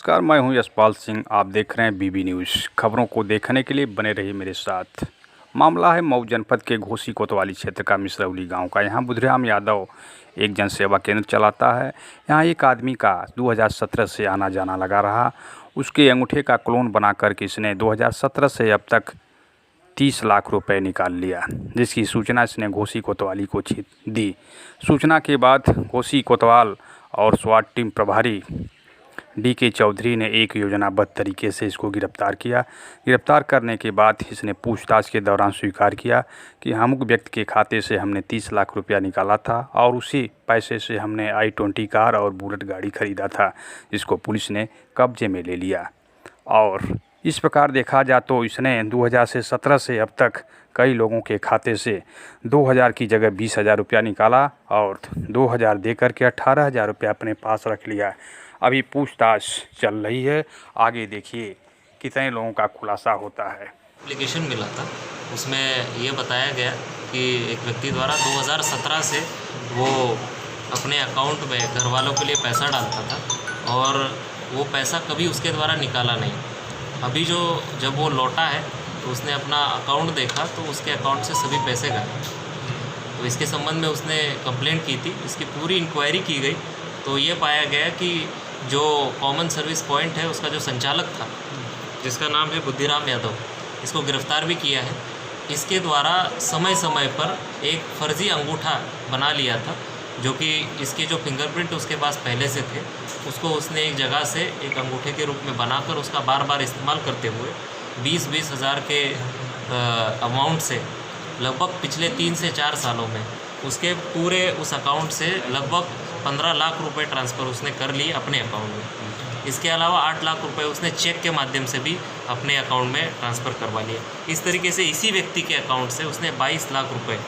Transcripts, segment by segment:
नमस्कार, मैं हूं यशपाल सिंह। आप देख रहे हैं बीबी न्यूज़। खबरों को देखने के लिए बने रहिए मेरे साथ। मामला है मऊ जनपद के घोसी कोतवाली क्षेत्र का मिसरौली गांव का। यहां बुधराम यादव एक जन सेवा केंद्र चलाता है। यहां एक आदमी का 2017 से आना जाना लगा रहा। उसके अंगूठे का क्लोन बना करके इसने 2017 से अब तक 30 लाख रुपए निकाल लिया, जिसकी सूचना इसने घोसी कोतवाली को दी। सूचना के बाद घोसी कोतवाल और स्वाट टीम प्रभारी DK चौधरी ने एक योजनाबद्ध तरीके से इसको गिरफ्तार किया। गिरफ्तार करने के बाद इसने पूछताछ के दौरान स्वीकार किया कि अमुक व्यक्ति के खाते से हमने 30 लाख रुपया निकाला था और उसी पैसे से हमने I-20 कार और बुलेट गाड़ी खरीदा था, जिसको पुलिस ने कब्जे में ले लिया। और इस प्रकार देखा जाए तो इसने 2017 से अब तक कई लोगों के खाते से 2000 की जगह 20,000 रुपया निकाला और 2000 दे करके 18,000 रुपया अपने पास रख लिया। अभी पूछताछ चल रही है, आगे देखिए कितने लोगों का खुलासा होता है। एप्लीकेशन मिला था, उसमें ये बताया गया कि एक व्यक्ति द्वारा 2017 से वो अपने अकाउंट में घर वालों के लिए पैसा डालता था और वो पैसा कभी उसके द्वारा निकाला नहीं। अभी जब वो लौटा है तो उसने अपना अकाउंट देखा तो उसके अकाउंट से सभी पैसे गए। तो इसके संबंध में उसने कंप्लेंट की थी। इसकी पूरी इंक्वायरी की गई तो ये पाया गया कि जो कॉमन सर्विस पॉइंट है उसका जो संचालक था, जिसका नाम है बुद्धिराम यादव, इसको गिरफ्तार भी किया है। इसके द्वारा समय समय पर एक फर्जी अंगूठा बना लिया था, जो कि इसके जो फिंगरप्रिंट उसके पास पहले से थे, उसको उसने एक जगह से एक अंगूठे के रूप में बनाकर उसका बार बार इस्तेमाल करते हुए 20-20 हज़ार के अमाउंट से लगभग पिछले 3 से 4 सालों में उसके पूरे उस अकाउंट से लगभग 15 लाख रुपए ट्रांसफ़र उसने कर लिए अपने अकाउंट में। इसके अलावा 8 लाख रुपए उसने चेक के माध्यम से भी अपने अकाउंट में ट्रांसफ़र करवा लिए। इस तरीके से इसी व्यक्ति के अकाउंट से उसने 22 लाख रुपए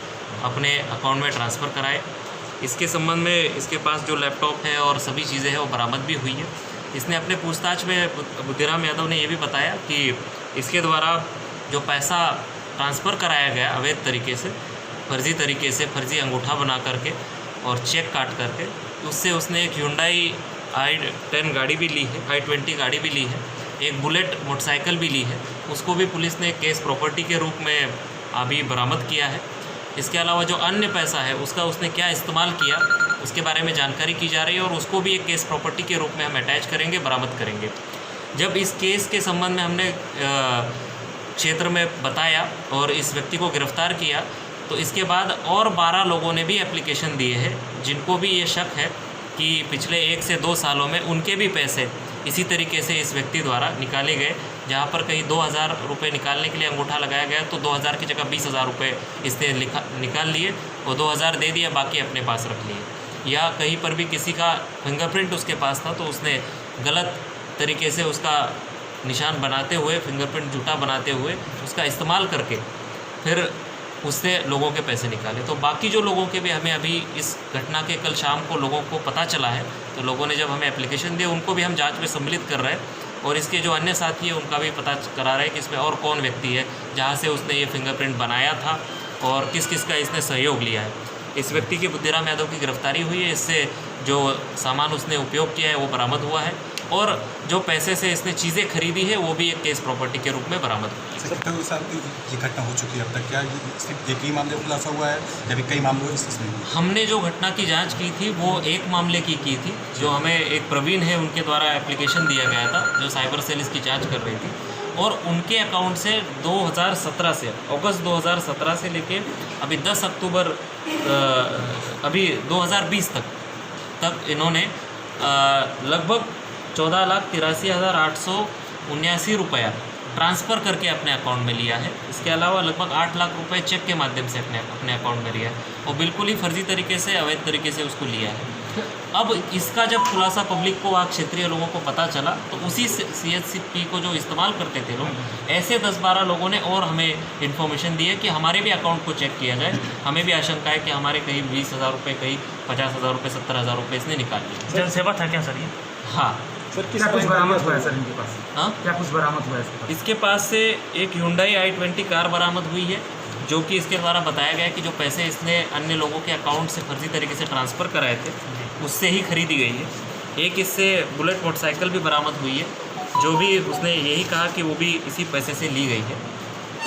अपने अकाउंट में ट्रांसफ़र कराए। इसके संबंध में इसके पास जो लैपटॉप है और सभी चीज़ें हैं वो बरामद भी हुई है। इसने अपने पूछताछ में बुद्धिराम यादव ने ये भी बताया कि इसके द्वारा जो पैसा ट्रांसफ़र कराया गया अवैध तरीके से, फर्जी तरीके से, फर्जी अंगूठा बना करके और चेक काट करके, उससे उसने एक Hyundai i10 गाड़ी भी ली है, I-20 गाड़ी भी ली है, एक बुलेट मोटरसाइकिल भी ली है। उसको भी पुलिस ने केस प्रॉपर्टी के रूप में अभी बरामद किया है। इसके अलावा जो अन्य पैसा है उसका उसने क्या इस्तेमाल किया उसके बारे में जानकारी की जा रही है और उसको भी एक केस प्रॉपर्टी के रूप में हम अटैच करेंगे, बरामद करेंगे। जब इस केस के संबंध में हमने क्षेत्र में बताया और इस व्यक्ति को गिरफ्तार किया तो इसके बाद और 12 लोगों ने भी एप्लीकेशन दिए हैं, जिनको भी ये शक है कि पिछले 1 से 2 सालों में उनके भी पैसे इसी तरीके से इस व्यक्ति द्वारा निकाले गए। जहाँ पर कहीं 2000 रुपये निकालने के लिए अंगूठा लगाया गया तो 2000 की जगह 20,000 रुपये इसने निकाल लिए और 2000 दे दिया, बाकी अपने पास रख लिए। या कहीं पर भी किसी का फिंगरप्रिंट उसके पास था तो उसने गलत तरीके से उसका निशान बनाते हुए, फिंगरप्रिंट झूठा बनाते हुए उसका इस्तेमाल करके फिर उससे लोगों के पैसे निकाले। तो बाकी जो लोगों के भी हमें अभी इस घटना के कल शाम को लोगों को पता चला है, तो लोगों ने जब हमें एप्लीकेशन दिया उनको भी हम जांच में सम्मिलित कर रहे हैं और इसके जो अन्य साथी है उनका भी पता करा रहे हैं कि इसमें और कौन व्यक्ति है जहाँ से उसने ये फिंगरप्रिंट बनाया था और किस किस का इसने सहयोग लिया है। इस व्यक्ति की बुद्धिराम यादव की गिरफ्तारी हुई है। इससे जो सामान उसने उपयोग किया है वो बरामद हुआ है और जो पैसे से इसने चीज़ें खरीदी है वो भी एक केस प्रॉपर्टी के रूप में बरामद हुई है। सर, कई साल की ये घटना हो चुकी है अब तक, क्या सिर्फ एक ही मामले खुलासा हुआ है या फिर कई मामलों इसमें? हमने जो घटना की जांच की थी वो एक मामले की थी, जो हमें एक प्रवीण है उनके द्वारा एप्लीकेशन दिया गया था, जो साइबर सेल इसकी जाँच कर रही थी और उनके अकाउंट से 2017 से अगस्त 2017 से लेके अभी 10 अक्टूबर अभी 2020 तक इन्होंने लगभग 14,83,879 रुपया ट्रांसफ़र करके अपने अकाउंट में लिया है। इसके अलावा लगभग 8 लाख रुपए चेक के माध्यम से अपने अकाउंट में लिया है और बिल्कुल ही फर्जी तरीके से, अवैध तरीके से उसको लिया है। अब इसका जब खुलासा पब्लिक को, क्षेत्रीय लोगों को पता चला तो उसी CHCP को जो इस्तेमाल करते थे लोग, ऐसे 10-12 लोगों ने और हमें इन्फॉर्मेशन दी है कि हमारे भी अकाउंट को चेक किया जाए। हमें भी आशंका है कि हमारे कहीं 20,000 रुपये, कहीं 50,000 रुपये, 70,000 रुपये इसने निकाल लिए। जनसेवा था क्या सर ये? हाँ सर, क्या कुछ बरामद हुआ है सर इनके पास? हाँ, क्या कुछ बरामद हुआ है इसके पास से एक Hyundai i-20 कार बरामद हुई है, जो कि इसके द्वारा बताया गया कि जो पैसे इसने अन्य लोगों के अकाउंट से फर्जी तरीके से ट्रांसफ़र कराए थे उससे ही खरीदी गई है। एक इससे बुलेट मोटरसाइकिल भी बरामद हुई है, जो भी उसने यही कहा कि वो भी इसी पैसे से ली गई है।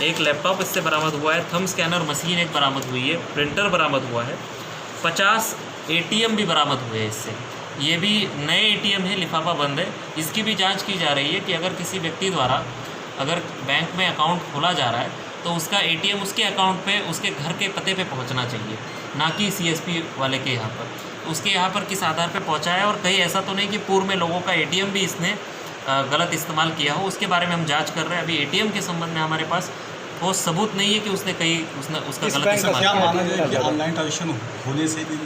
एक लैपटॉप इससे बरामद हुआ है, थंब स्कैनर मशीन एक बरामद हुई है, प्रिंटर बरामद हुआ है, 50 ATM भी बरामद हुए हैं इससे। ये भी नए ATM है, लिफाफा बंद है। इसकी भी जांच की जा रही है कि अगर किसी व्यक्ति द्वारा अगर बैंक में अकाउंट खोला जा रहा है तो उसका ATM उसके अकाउंट पे उसके घर के पते पे पहुंचना चाहिए, ना कि CSP वाले के यहाँ पर। उसके यहाँ पर किस आधार पे पहुंचा है, और कहीं ऐसा तो नहीं कि पूर्व में लोगों का ATM भी इसने गलत इस्तेमाल किया हो, उसके बारे में हम जांच कर रहे हैं। अभी ATM के संबंध में हमारे पास ठोस सबूत नहीं है कि उसने उसका गलत इस्तेमाल क्या किया। माना जाए कि ऑनलाइन ट्रांजेक्शन होने से भी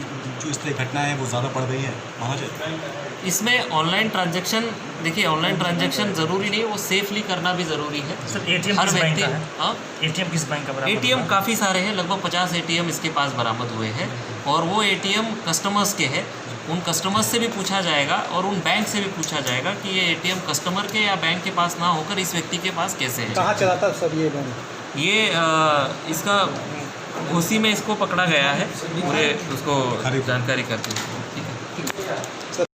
जो इस तरह घटनाएं हैं वो ज़्यादा बढ़ रही हैं, माना जाए? इसमें ऑनलाइन ट्रांजैक्शन, देखिए ऑनलाइन ट्रांजैक्शन ज़रूरी नहीं, वो सेफली करना भी ज़रूरी है। सर ATM हर किस बैंक व्यक्ति, का है? हाँ, ATM किस बैंक का बरामद ATM हुआ? काफ़ी सारे हैं, लगभग 50 ATM इसके पास बरामद हुए हैं, और वो ATM कस्टमर्स के हैं। उन कस्टमर्स से भी पूछा जाएगा और उन बैंक से भी पूछा जाएगा कि ये ATM कस्टमर के या बैंक के पास ना होकर इस व्यक्ति के पास कैसे है। कहाँ चला था सर ये बैंक? ये इसका घोसी में इसको पकड़ा गया है, पूरे उसको जानकारी करके। ठीक है।